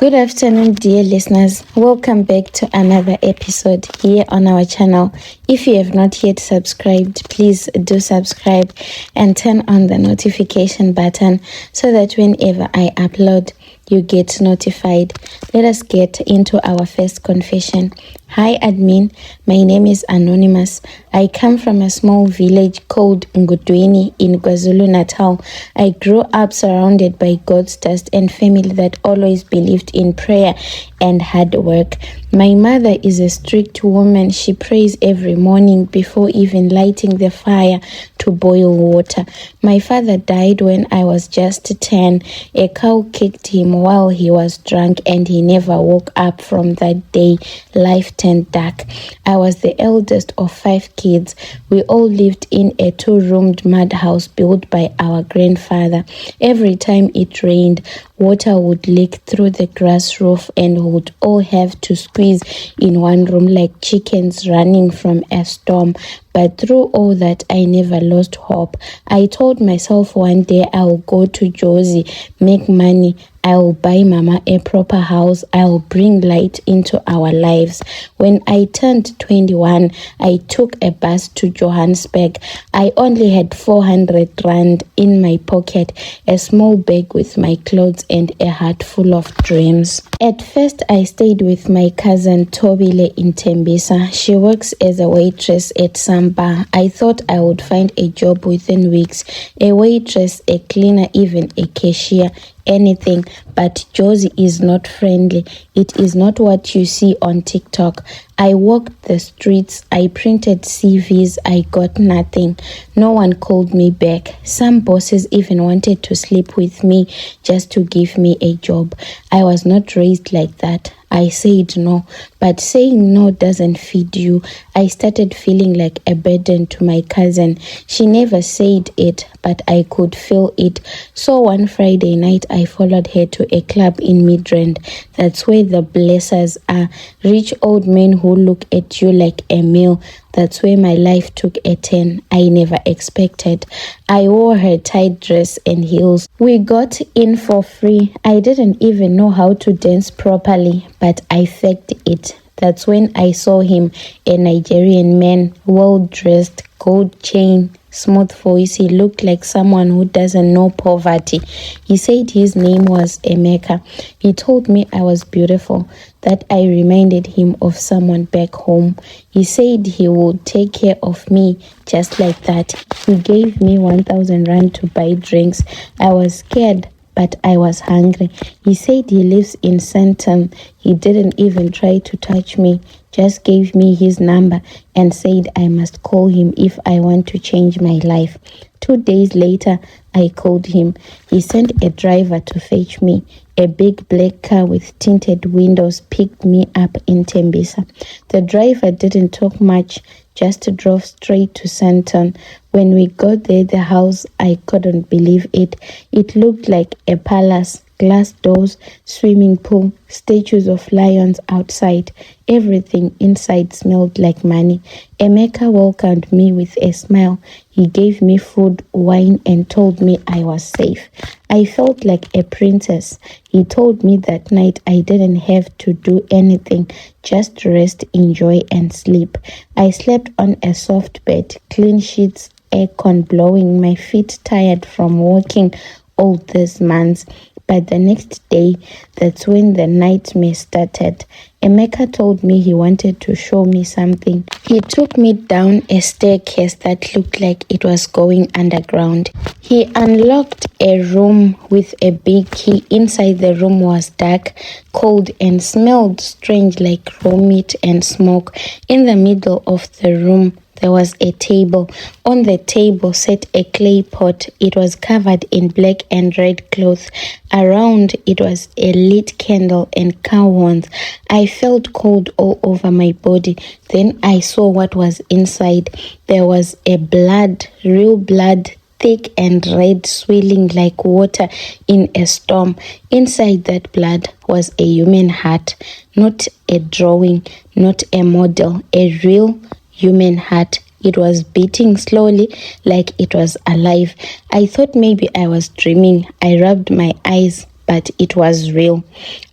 Good afternoon, dear listeners. Welcome back to another episode here on our channel. If you have not yet subscribed, please do subscribe and turn on the notification button so that whenever I upload, you get notified. Let us get into our first confession. Hi admin, my name is Anonymous. I come from a small village called Ngudweni in KwaZulu-Natal. I grew up surrounded by God's dust and family that always believed in prayer and hard work. My mother is a strict woman. She prays every morning before even lighting the fire to boil water. My father died when I was just 10. A cow kicked him while he was drunk and he never woke up. From that day, life turned dark. I was the eldest of 5 kids. We all lived in a 2-roomed mud house built by our grandfather. Every time it rained, water would leak through the grass roof and we would all have to squeeze in one room like chickens running from a storm. But through all that, I never lost hope. I told myself one day I will go to Jozi, make money. I will buy Mama a proper house. I will bring light into our lives. When I turned 21, I took a bus to Johannesburg. I only had 400 rand in my pocket, a small bag with my clothes and a heart full of dreams. At first, I stayed with my cousin Tobile in Tembisa. She works as a waitress at some bar. I thought I would find a job within weeks. A waitress, a cleaner, even a cashier. Anything, but Josie is not friendly. It is not what you see on TikTok. I walked the streets, I printed CVs, I got nothing. No one called me back. Some bosses even wanted to sleep with me just to give me a job. I was not raised like that. I said no, but saying no doesn't feed you. I started feeling like a burden to my cousin. She never said it, but I could feel it. So one Friday night, I followed her to a club in Midrand. That's where the blessers are. Rich old men who look at you like a meal. That's where my life took a turn I never expected. I wore her tight dress and heels. We got in for free. I didn't even know how to dance properly, but I faked it. That's when I saw him, a Nigerian man, well-dressed, gold chain, smooth voice. He looked like someone who doesn't know poverty. He said his name was Emeka. He told me I was beautiful, that I reminded him of someone back home. He said he would take care of me just like that. He gave me 1,000 rand to buy drinks. I was scared, but I was hungry. He said he lives in Sandton. He didn't even try to touch me, just gave me his number and said I must call him if I want to change my life. 2 days later, I called him. He sent a driver to fetch me. A big black car with tinted windows picked me up in Tembisa. The driver didn't talk much, just drove straight to Sandton. When we got there, the house, I couldn't believe it. It looked like a palace, glass doors, swimming pool, statues of lions outside. Everything inside smelled like money. Emeka welcomed me with a smile. He gave me food, wine, and told me I was safe. I felt like a princess. He told me that night I didn't have to do anything, just rest, enjoy, and sleep. I slept on a soft bed, clean sheets, aircon blowing, my feet tired from walking all these months. But the next day, that's when the nightmare started. Emeka told me he wanted to show me something. He took me down a staircase that looked like it was going underground. He unlocked a room with a big key. Inside the room was dark, cold, and smelled strange like raw meat and smoke. In the middle of the room, there was a table. On the table sat a clay pot. It was covered in black and red cloth. Around it was a lit candle and cow horns. I felt cold all over my body. Then I saw what was inside. There was a blood, real blood, thick and red, swirling like water in a storm. Inside that blood was a human heart, not a drawing, not a model, a real human heart. It was beating slowly like it was alive. I thought maybe I was dreaming. I rubbed my eyes, but it was real.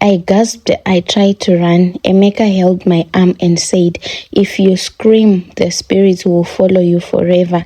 I gasped. I tried to run. Emeka held my arm and said, "If you scream, the spirits will follow you forever."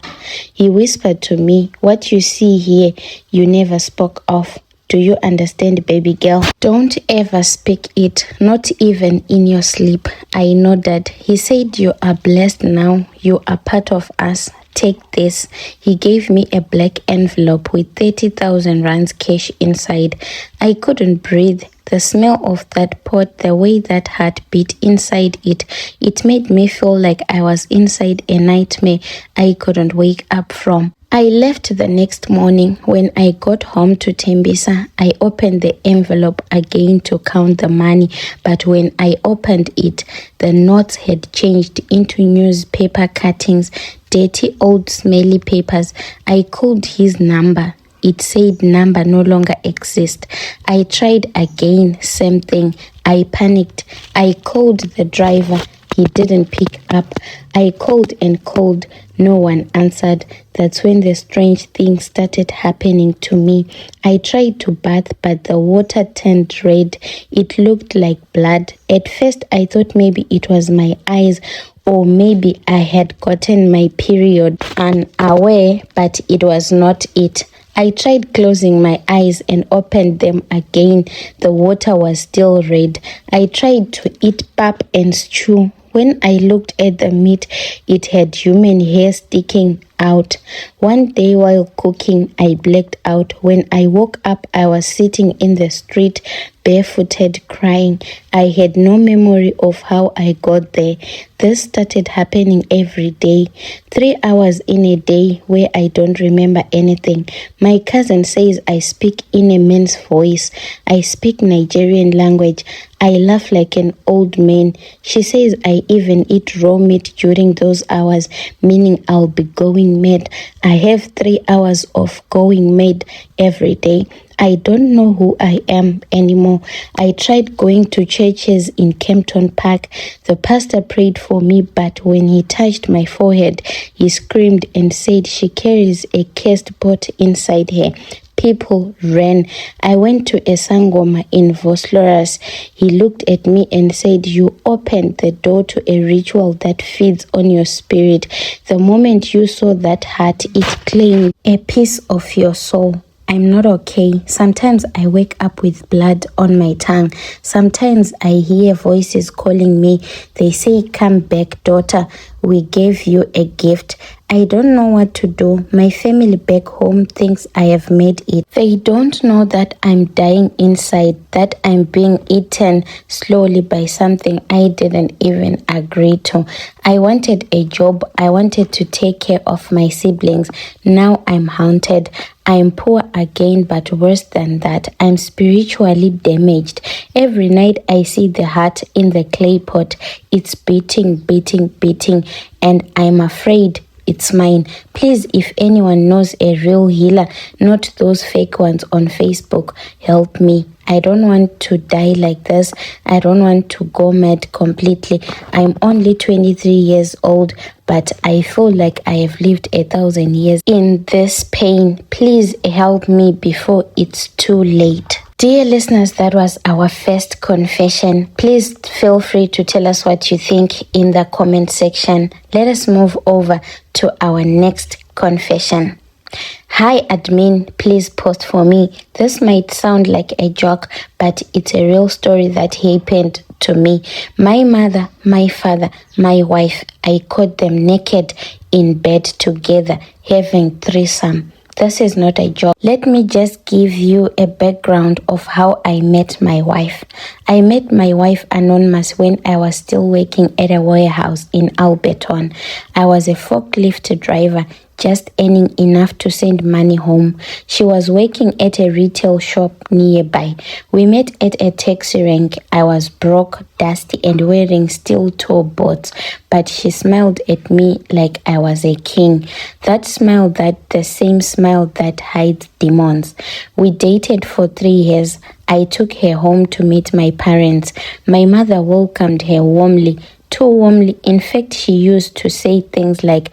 He whispered to me, "What you see here, you never spoke of. Do you understand, baby girl? Don't ever speak it, not even in your sleep." I nodded. He said, "You are blessed now. You are part of us. Take this." He gave me a black envelope with 30,000 rands cash inside. I couldn't breathe. The smell of that pot, the way that heart beat inside it, it made me feel like I was inside a nightmare I couldn't wake up from. I left the next morning. When I got home to Tembisa, I opened the envelope again to count the money, but when I opened it, the notes had changed into newspaper cuttings, dirty old smelly papers. I called his number. It said number no longer exists. I tried again, same thing. I panicked. I called the driver. He didn't pick up. I called and called. No one answered. That's when the strange thing started happening to me. I tried to bath, but the water turned red. It looked like blood. At first, I thought maybe it was my eyes, or maybe I had gotten my period unaware, but it was not it. I tried closing my eyes and opened them again. The water was still red. I tried to eat pap and stew. When I looked at the meat, it had human hair sticking out. One day while cooking, I blacked out. When I woke up, I was sitting in the street, barefooted, crying. I had no memory of how I got there. This started happening every day. 3 hours in a day where I don't remember anything. My cousin says I speak in a man's voice. I speak Nigerian language. I laugh like an old man. She says I even eat raw meat during those hours, meaning I'll be going mad. I have 3 hours of going mad every day. I don't know who I am anymore. I tried going to churches in Kempton Park. The pastor prayed for me, but when he touched my forehead, he screamed and said she carries a cursed pot inside her. People ran. I went to a sangoma in Vosloras. He looked at me and said, "You opened the door to a ritual that feeds on your spirit. The moment you saw that heart, it claimed a piece of your soul." I'm not okay. Sometimes I wake up with blood on my tongue. Sometimes I hear voices calling me. They say, "Come back, daughter. We gave you a gift." I don't know what to do. My family back home thinks I have made it. They don't know that I'm dying inside, that I'm being eaten slowly by something I didn't even agree to. I wanted a job. I wanted to take care of my siblings. Now I'm haunted. I'm poor again, but worse than that, I'm spiritually damaged. Every night I see the heart in the clay pot. It's beating, beating, beating, and I'm afraid it's mine. Please, if anyone knows a real healer, not those fake ones on Facebook, help me. I don't want to die like this. I don't want to go mad completely. I'm only 23 years old, but I feel like I have lived 1,000 years in this pain. Please help me before it's too late. Dear listeners, that was our first confession. Please feel free to tell us what you think in the comment section. Let us move over to our next confession. "Hi admin, please post for me. This might sound like a joke, but it's a real story that happened to me. My mother, my father, my wife, I caught them naked in bed together, having threesome. This is not a joke. Let me just give you a background of how I met my wife. I met my wife anonymous when I was still working at a warehouse in Alberton. I was a forklift driver, just earning enough to send money home. She was working at a retail shop nearby. We met at a taxi rank. I was broke, dusty, and wearing steel-toe boots, but she smiled at me like I was a king. That smile, the same smile that hides demons. We dated for 3 years. I took her home to meet my parents. My mother welcomed her warmly, too warmly. In fact, she used to say things like,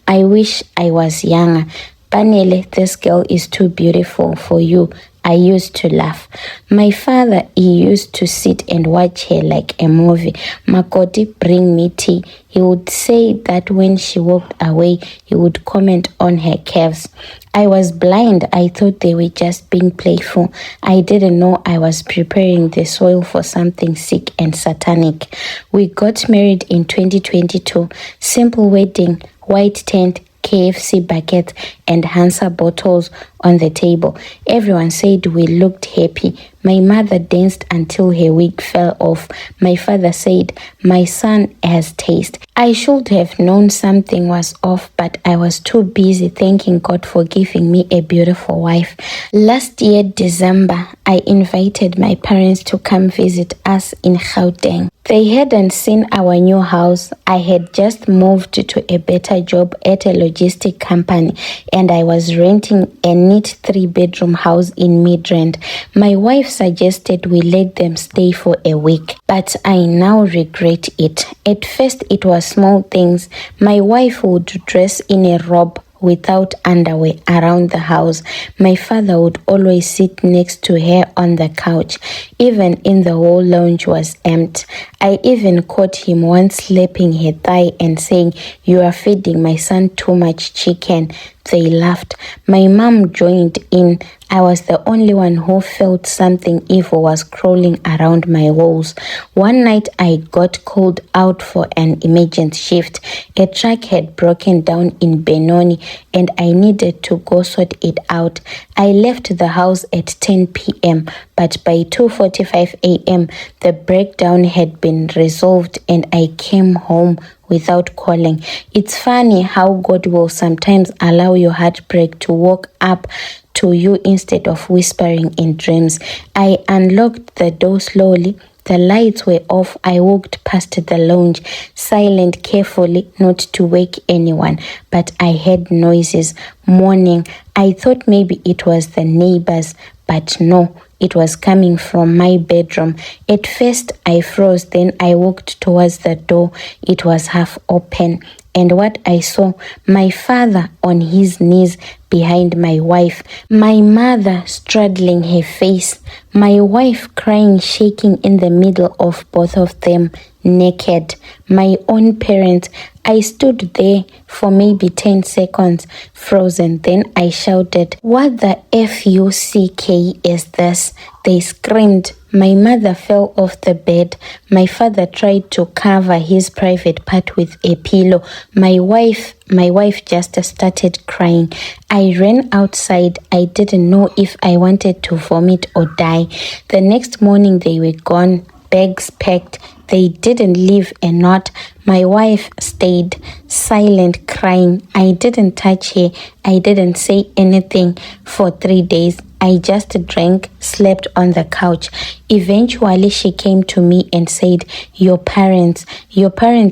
I wish I was younger. Panele, this girl is too beautiful for you. I used to laugh. My father, he used to sit and watch her like a movie. Makoti, bring me tea. He would say that when she walked away, he would comment on her curves. I was blind. I thought they were just being playful. I didn't know I was preparing the soil for something sick and satanic. We got married in 2022. Simple wedding, white tent, KFC buckets, and Hansa bottles on the table. Everyone said we looked happy. My mother danced until her wig fell off. My father said, "My son has taste." I should have known something was off, but I was too busy thanking God for giving me a beautiful wife. Last year, December, I invited my parents to come visit us in Gauteng. They hadn't seen our new house. I had just moved to a better job at a logistic company, and I was renting a neat 3-bedroom house in Midrand. My wife suggested we let them stay for a week, but I now regret it. At first, it was small things. My wife would dress in a robe without underwear around the house. My father would always sit next to her on the couch. Even in the whole lounge was empty. I even caught him once slapping her thigh and saying, "You are feeding my son too much chicken." They laughed. My mom joined in. I was the only one who felt something evil was crawling around my walls. One night I got called out for an emergency shift. A truck had broken down in Benoni and I needed to go sort it out. I left the house at 10 p.m. but by 2:45 a.m. the breakdown had been resolved and I came home without calling. It's funny how God will sometimes allow your heartbreak to walk up to you instead of whispering in dreams. I unlocked the door slowly. The lights were off. I walked past the lounge, silent, carefully, not to wake anyone, but I heard noises, moaning. I thought maybe it was the neighbors, but no, it was coming from my bedroom. At first, I froze, then I walked towards the door. It was half open. And what I saw, my father on his knees behind my wife, my mother straddling her face, my wife crying, shaking in the middle of both of them, naked, my own parents. I stood there for maybe 10 seconds, frozen. Then I shouted, "What the F-U-C-K is this?" They screamed. My mother fell off the bed. My father tried to cover his private part with a pillow. My wife just started crying. I ran outside. I didn't know if I wanted to vomit or die. The next morning they were gone, bags packed. They didn't leave a note. My wife stayed silent, crying. I didn't touch her. I didn't say anything for 3 days. I just drank, slept on the couch. Eventually, she came to me and said, your parents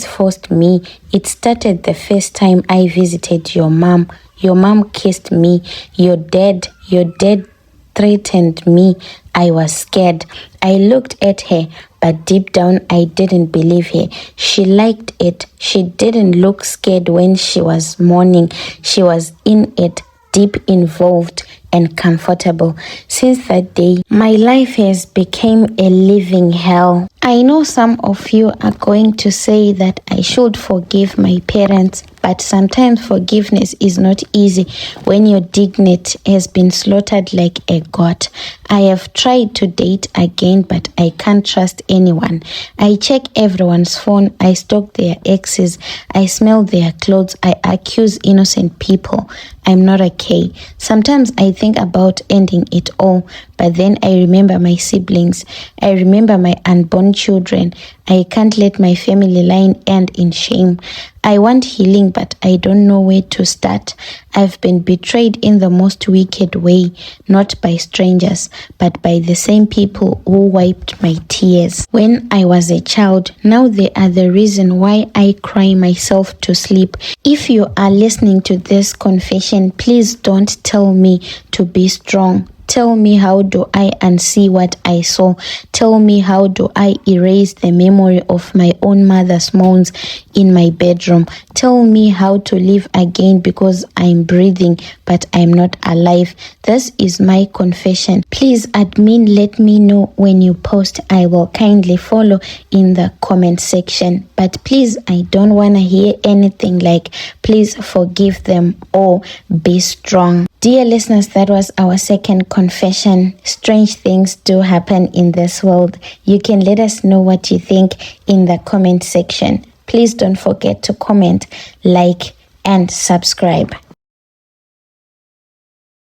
forced me. It started the first time I visited your mom. Your mom kissed me. Your dad threatened me. I was scared. I looked at her, but deep down I didn't believe her. She liked it. She didn't look scared when she was mourning. She was in it, deep involved and comfortable. Since that day, my life has become a living hell. I know some of you are going to say that I should forgive my parents, but sometimes forgiveness is not easy when your dignity has been slaughtered like a goat. I have tried to date again, but I can't trust anyone. I check everyone's phone. I stalk their exes. I smell their clothes. I accuse innocent people. I'm not okay. Sometimes I think about ending it all, but then I remember my siblings. I remember my unborn children. I can't let my family line end in shame. I want healing, but I don't know where to start. I've been betrayed in the most wicked way, not by strangers, but by the same people who wiped my tears when I was a child. Now they are the reason why I cry myself to sleep. If you are listening to this confession, please don't tell me to be strong. Tell me, how do I unsee what I saw? Tell me, how do I erase the memory of my own mother's moans in my bedroom? Tell me how to live again because I'm breathing but I'm not alive. This is my confession. Please, admin, let me know when you post. I will kindly follow in the comment section. But please, I don't want to hear anything like, please forgive them or be strong. Dear listeners, that was our second confession. Strange things do happen in this world. You can let us know what you think in the comment section. Please don't forget to comment, like, and subscribe.